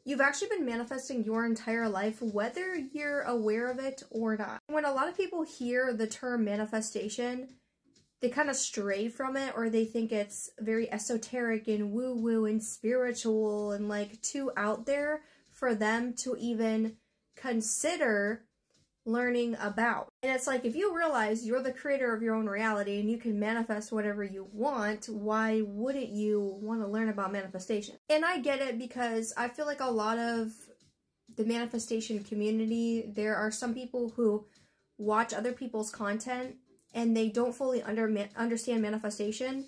You've actually been manifesting your entire life, whether you're aware of it or not. When a lot of people hear the term manifestation, they kind of stray from it, or they think it's very esoteric and woo-woo and spiritual and like too out there for them to even consider learning about. And it's like, if you realize you're the creator of your own reality and you can manifest whatever you want, why wouldn't you want to learn about manifestation? And I get it, because I feel like a lot of the manifestation community, there are some people who watch other people's content and they don't fully understand manifestation.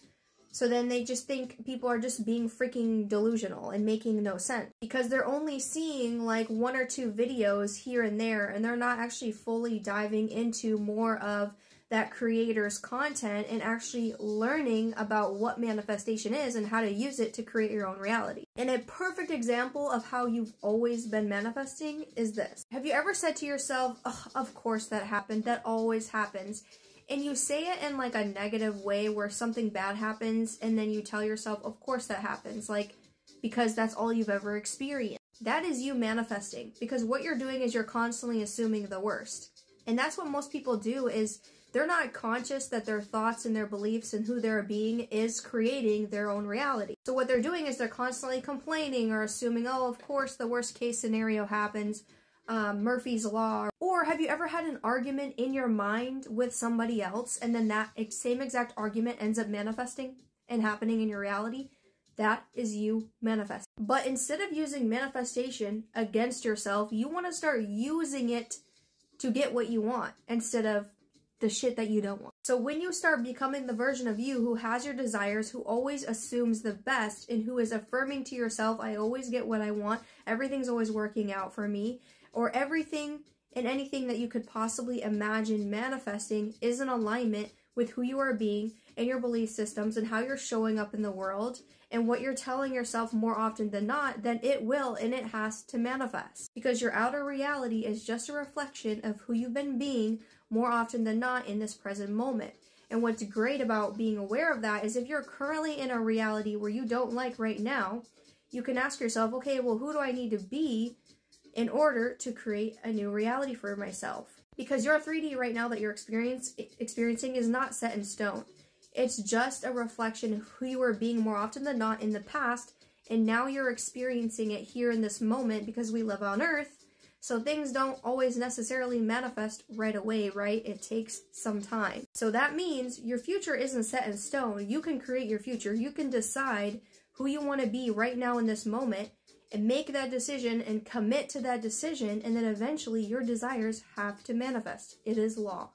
So then they just think people are just being freaking delusional and making no sense, because they're only seeing like 1 or 2 videos here and there, and they're not actually fully diving into more of that creator's content and actually learning about what manifestation is and how to use it to create your own reality. And a perfect example of how you've always been manifesting is this. Have you ever said to yourself, oh, of course that happened, that always happens? And you say it in like a negative way where something bad happens and then you tell yourself, of course that happens, like, because that's all you've ever experienced. That is you manifesting, because what you're doing is you're constantly assuming the worst. And that's what most people do, is they're not conscious that their thoughts and their beliefs and who they're being is creating their own reality. So what they're doing is they're constantly complaining or assuming, oh, of course the worst case scenario happens. Murphy's Law. Or have you ever had an argument in your mind with somebody else and then that same exact argument ends up manifesting and happening in your reality? That is you manifesting. But instead of using manifestation against yourself, you want to start using it to get what you want instead of the shit that you don't want. So when you start becoming the version of you who has your desires, who always assumes the best, and who is affirming to yourself, I always get what I want, everything's always working out for me, or everything and anything that you could possibly imagine manifesting is in alignment with who you are being and your belief systems and how you're showing up in the world and what you're telling yourself more often than not, then it will and it has to manifest. Because your outer reality is just a reflection of who you've been being more often than not in this present moment. And what's great about being aware of that is if you're currently in a reality where you don't like right now, you can ask yourself, okay, well, who do I need to be in order to create a new reality for myself? Because your 3D right now that you're experiencing is not set in stone. It's just a reflection of who you were being more often than not in the past, and now you're experiencing it here in this moment because we live on Earth, so things don't always necessarily manifest right away, right? It takes some time. So that means your future isn't set in stone. You can create your future. You can decide who you want to be right now in this moment, and make that decision and commit to that decision, and then eventually your desires have to manifest. It is law.